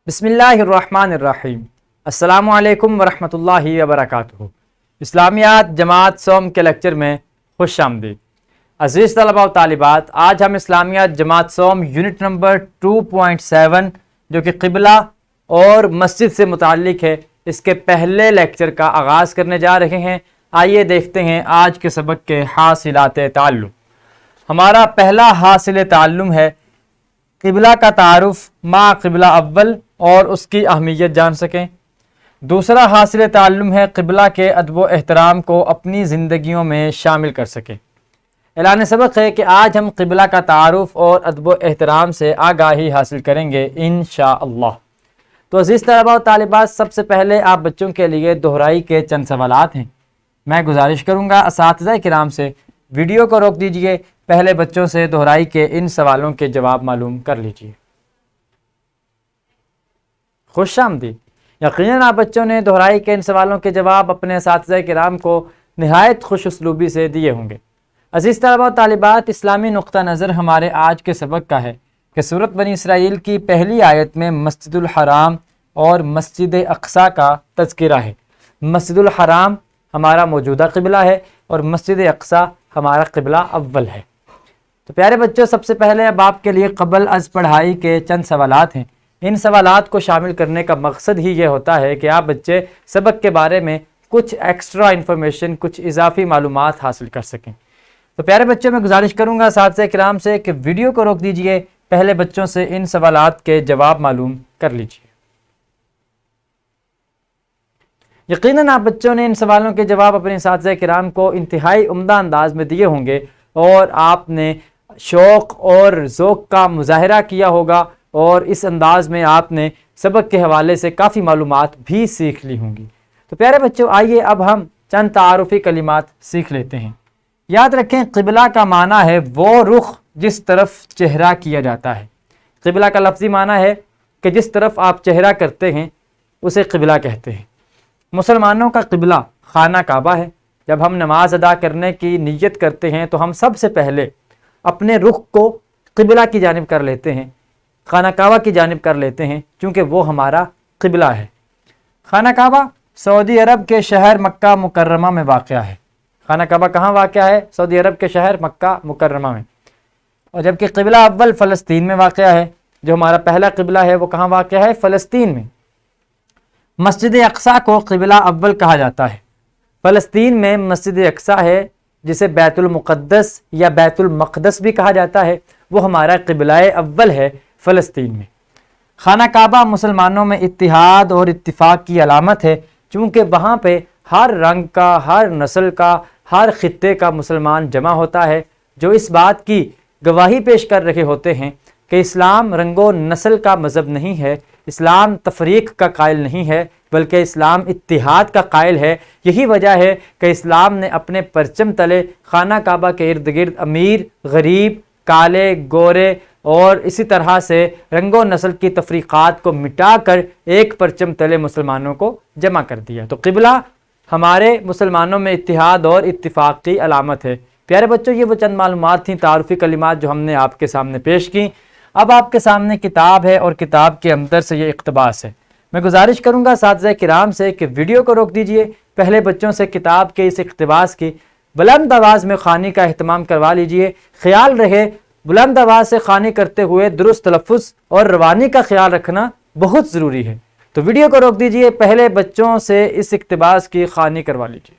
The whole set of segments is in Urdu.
بسم اللہ الرحمن الرحیم۔ السلام علیکم ورحمۃ اللہ وبرکاتہ۔ اسلامیات جماعت سوم کے لیکچر میں خوش آمدید۔ عزیز طلباء و طالبات، آج ہم اسلامیات جماعت سوم یونٹ نمبر 2.7 جو کہ قبلہ اور مسجد سے متعلق ہے، اس کے پہلے لیکچر کا آغاز کرنے جا رہے ہیں۔ آئیے دیکھتے ہیں آج کے سبق کے حاصلات تعلم۔ ہمارا پہلا حاصل تعلم ہے قبلہ کا تعارف ما قبلہ اول اور اس کی اہمیت جان سکیں۔ دوسرا حاصل تعلم ہے قبلہ کے ادب و احترام کو اپنی زندگیوں میں شامل کر سکیں۔ اعلان سبق ہے کہ آج ہم قبلہ کا تعارف اور ادب و احترام سے آگاہی حاصل کریں گے انشاءاللہ۔ تو عزیز طلباء و طالبات، سب سے پہلے آپ بچوں کے لیے دہرائی کے چند سوالات ہیں۔ میں گزارش کروں گا اساتذہ کرام سے ویڈیو کو روک دیجئے، پہلے بچوں سے دہرائی کے ان سوالوں کے جواب معلوم کر لیجئے۔ خوش آمدید۔ یقیناً آپ بچوں نے دہرائی کے ان سوالوں کے جواب اپنے اساتذہ کرام کو نہایت خوش اسلوبی سے دیے ہوں گے۔ عزیز طلباء و طالبات، اسلامی نقطہ نظر ہمارے آج کے سبق کا ہے کہ سورۃ بنی اسرائیل کی پہلی آیت میں مسجد الحرام اور مسجد اقصیٰ کا تذکرہ ہے۔ مسجد الحرام ہمارا موجودہ قبلہ ہے اور مسجد اقصیٰ ہمارا قبلہ اول ہے۔ تو پیارے بچوں، سب سے پہلے اب آپ کے لیے قبل از پڑھائی کے چند سوالات ہیں۔ ان سوالات کو شامل کرنے کا مقصد ہی یہ ہوتا ہے کہ آپ بچے سبق کے بارے میں کچھ ایکسٹرا انفارمیشن، کچھ اضافی معلومات حاصل کر سکیں۔ تو پیارے بچوں، میں گزارش کروں گا اساتذہ کرام سے کہ ویڈیو کو روک دیجئے، پہلے بچوں سے ان سوالات کے جواب معلوم کر لیجئے۔ یقیناً آپ بچوں نے ان سوالوں کے جواب اپنے اساتذہ کرام کو انتہائی عمدہ انداز میں دیے ہوں گے اور آپ نے شوق اور ذوق کا مظاہرہ کیا ہوگا، اور اس انداز میں آپ نے سبق کے حوالے سے کافی معلومات بھی سیکھ لی ہوں گی۔ تو پیارے بچوں، آئیے اب ہم چند تعارفی کلمات سیکھ لیتے ہیں۔ یاد رکھیں، قبلہ کا معنی ہے وہ رخ جس طرف چہرہ کیا جاتا ہے۔ قبلہ کا لفظی معنی ہے کہ جس طرف آپ چہرہ کرتے ہیں اسے قبلہ کہتے ہیں۔ مسلمانوں کا قبلہ خانہ کعبہ ہے۔ جب ہم نماز ادا کرنے کی نیت کرتے ہیں تو ہم سب سے پہلے اپنے رخ کو قبلہ کی جانب کر لیتے ہیں، خانہ کعبہ کی جانب کر لیتے ہیں، چونکہ وہ ہمارا قبلہ ہے۔ خانہ کعبہ سعودی عرب کے شہر مکہ مکرمہ میں واقع ہے۔ خانہ کعبہ کہاں واقع ہے؟ سعودی عرب کے شہر مکہ مکرمہ میں۔ اور جبکہ قبلہ اول فلسطین میں واقع ہے، جو ہمارا پہلا قبلہ ہے وہ کہاں واقع ہے؟ فلسطین میں۔ مسجد اقصیٰ کو قبلہ اول کہا جاتا ہے۔ فلسطین میں مسجد اقصیٰ ہے، جسے بیت المقدس یا بیت المقدس بھی کہا جاتا ہے، وہ ہمارا قبلہ اول ہے فلسطین میں۔ خانہ کعبہ مسلمانوں میں اتحاد اور اتفاق کی علامت ہے، چونکہ وہاں پہ ہر رنگ کا، ہر نسل کا، ہر خطے کا مسلمان جمع ہوتا ہے، جو اس بات کی گواہی پیش کر رہے ہوتے ہیں کہ اسلام رنگ و نسل کا مذہب نہیں ہے، اسلام تفریق کا قائل نہیں ہے، بلکہ اسلام اتحاد کا قائل ہے۔ یہی وجہ ہے کہ اسلام نے اپنے پرچم تلے خانہ کعبہ کے ارد گرد امیر، غریب، کالے، گورے اور اسی طرح سے رنگ و نسل کی تفریقات کو مٹا کر ایک پرچم تلے مسلمانوں کو جمع کر دیا۔ تو قبلہ ہمارے مسلمانوں میں اتحاد اور اتفاق کی علامت ہے۔ پیارے بچوں، یہ وہ چند معلومات تھیں، تعارفی کلمات جو ہم نے آپ کے سامنے پیش کی۔ اب آپ کے سامنے کتاب ہے اور کتاب کے اندر سے یہ اقتباس ہے۔ میں گزارش کروں گا اساتذہ کرام سے کہ ویڈیو کو روک دیجئے، پہلے بچوں سے کتاب کے اس اقتباس کی بلند آواز میں خوانی کا اہتمام کروا لیجئے۔ خیال رہے، بلند آواز سے خوانی کرتے ہوئے درست تلفظ اور روانی کا خیال رکھنا بہت ضروری ہے۔ تو ویڈیو کو روک دیجئے، پہلے بچوں سے اس اقتباس کی خوانی کروا لیجئے۔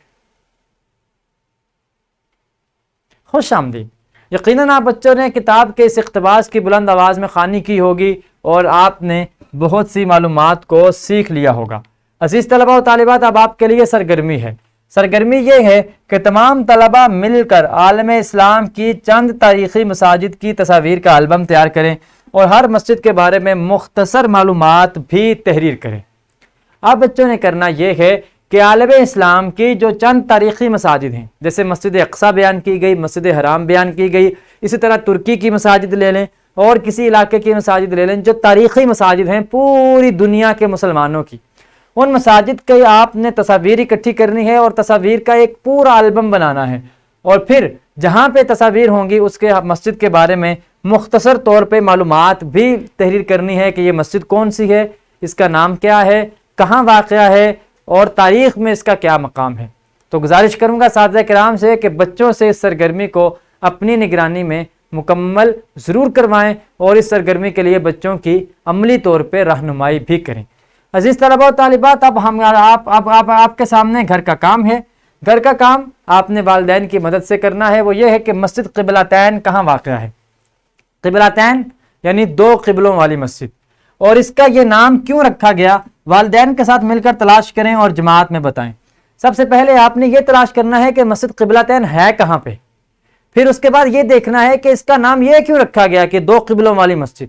خوش آمدید۔ یقیناً آپ بچوں نے کتاب کے اس اقتباس کی بلند آواز میں خوانی کی ہوگی اور آپ نے بہت سی معلومات کو سیکھ لیا ہوگا۔ عزیز طلباء و طالبات، اب آپ کے لیے سرگرمی ہے۔ سرگرمی یہ ہے کہ تمام طلباء مل کر عالم اسلام کی چند تاریخی مساجد کی تصاویر کا البم تیار کریں اور ہر مسجد کے بارے میں مختصر معلومات بھی تحریر کریں۔ آپ بچوں نے کرنا یہ ہے کہ عالم اسلام کی جو چند تاریخی مساجد ہیں، جیسے مسجد اقصیٰ بیان کی گئی، مسجد حرام بیان کی گئی، اسی طرح ترکی کی مساجد لے لیں اور کسی علاقے کی مساجد لے لیں، جو تاریخی مساجد ہیں پوری دنیا کے مسلمانوں کی، ان مساجد کی آپ نے تصاویر اکٹھی کرنی ہے اور تصاویر کا ایک پورا البم بنانا ہے، اور پھر جہاں پہ تصاویر ہوں گی اس کے مسجد کے بارے میں مختصر طور پہ معلومات بھی تحریر کرنی ہے کہ یہ مسجد کون سی ہے، اس کا نام کیا ہے, کہاں واقع ہے اور تاریخ میں اس کا کیا مقام ہے. تو گزارش کروں گا اساتذہ کرام سے کہ بچوں سے اس سرگرمی کو اپنی نگرانی میں مکمل ضرور کروائیں اور اس سرگرمی کے لیے بچوں کی عملی طور پہ رہنمائی بھی کریں. عزیز طلباء و طالبات, اب آپ کے سامنے گھر کا کام ہے. گھر کا کام آپ نے والدین کی مدد سے کرنا ہے. وہ یہ ہے کہ مسجد قبلتین کہاں واقع ہے. قبلتین یعنی دو قبلوں والی مسجد, اور اس کا یہ نام کیوں رکھا گیا, والدین کے ساتھ مل کر تلاش کریں اور جماعت میں بتائیں. سب سے پہلے آپ نے یہ تلاش کرنا ہے کہ مسجد قبلتین ہے کہاں پہ. پھر اس کے بعد یہ دیکھنا ہے کہ اس کا نام یہ کیوں رکھا گیا کہ دو قبلوں والی مسجد.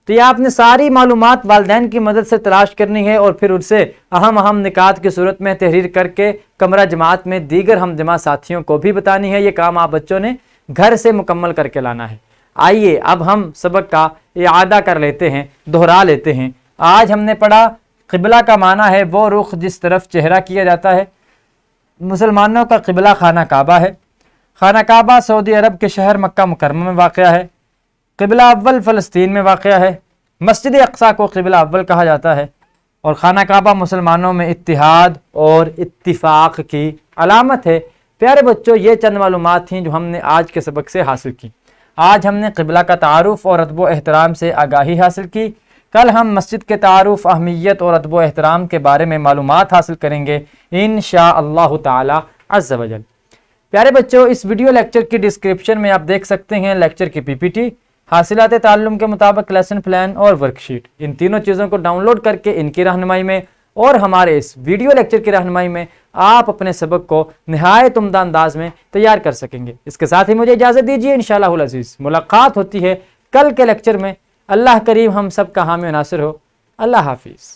تو یہ آپ نے ساری معلومات والدین کی مدد سے تلاش کرنی ہے اور پھر ان سے اہم نکات کی صورت میں تحریر کر کے کمرہ جماعت میں دیگر ہم جماعت ساتھیوں کو بھی بتانی ہے. یہ کام آپ بچوں نے گھر سے مکمل کر کے لانا ہے. آئیے اب ہم سبق کا اعادہ کر لیتے ہیں, دہرا لیتے ہیں. آج ہم نے پڑھا قبلہ کا معنی ہے وہ رخ جس طرف چہرہ کیا جاتا ہے. مسلمانوں کا قبلہ خانہ کعبہ ہے. خانہ کعبہ سعودی عرب کے شہر مکہ مکرمہ میں واقع ہے. قبلہ اول فلسطین میں واقع ہے. مسجد اقصیٰ کو قبلہ اول کہا جاتا ہے. اور خانہ کعبہ مسلمانوں میں اتحاد اور اتفاق کی علامت ہے. پیارے بچوں, یہ چند معلومات تھیں جو ہم نے آج کے سبق سے حاصل کی. آج ہم نے قبلہ کا تعارف اور ادب و احترام سے آگاہی حاصل کی. کل ہم مسجد کے تعارف, اہمیت اور ادب و احترام کے بارے میں معلومات حاصل کریں گے انشاءاللہ تعالی عز و جل. پیارے بچوں, اس ویڈیو لیکچر کی ڈسکرپشن میں آپ دیکھ سکتے ہیں لیکچر کی پی پی ٹی, حاصلات تعلم کے مطابق لیسن پلان اور ورک شیٹ. ان تینوں چیزوں کو ڈاؤن لوڈ کر کے ان کی رہنمائی میں اور ہمارے اس ویڈیو لیکچر کی رہنمائی میں آپ اپنے سبق کو نہایت عمدہ انداز میں تیار کر سکیں گے. اس کے ساتھ ہی مجھے اجازت دیجیے, انشاءاللہ العزیز ملاقات ہوتی ہے کل کے لیکچر میں. اللہ کریم ہم سب کا حامی و ناصر ہو. اللہ حافظ.